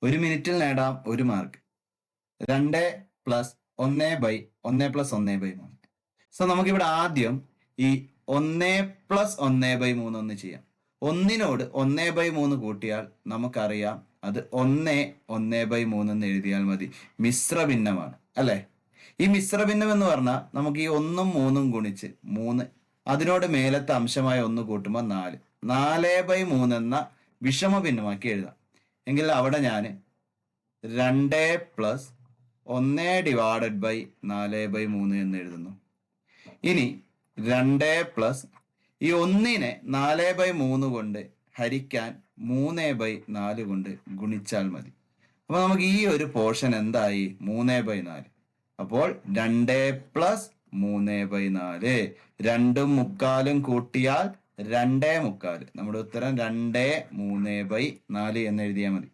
ഒരു മിനിറ്റിൽ നേടാം 1 മാർക്ക്. 2+1/1+1/3. സോ നമുക്കിവിടെ ആദ്യം ഈ 1+1/3 ഒന്ന് ചെയ്യാം. ഒന്നിനോട് 1/3 കൂട്ടിയാൽ നമുക്കറിയാം അത് 1/3 എന്ന് എഴുതിയാൽ മതി. മിശ്രഭിന്നമാണ് അല്ലെ? ഈ മിശ്രഭിന്നം എന്ന് പറഞ്ഞാൽ നമുക്ക് ഈ 1ഉം 3ഉം ഗുണിച്ച് 3 അതിനോട് മേലത്തെ അംശമായ 1 കൂട്ടുമ്പോൾ 4 4/3 എന്ന വിഷമഭിന്നമാക്കി എഴുതാം. എങ്കിൽ അവിടെ ഞാൻ 2+1/4/3 എന്ന് എഴുതുന്നു. ഇനി 2+ ഈ 1നെ 4/3 കൊണ്ട് ഹരിക്കാൻ 3/4 കൊണ്ട് ഗുണിച്ചാൽ മതി. അപ്പൊ നമുക്ക് ഈ ഒരു പോർഷൻ എന്തായി? 3/4. അപ്പോൾ 2+3/4 2.75 കൂട്ടിയാൽ 2.75. നമ്മുടെ ഉത്തരം 2 3/4 എന്ന് എഴുതിയാൽ മതി.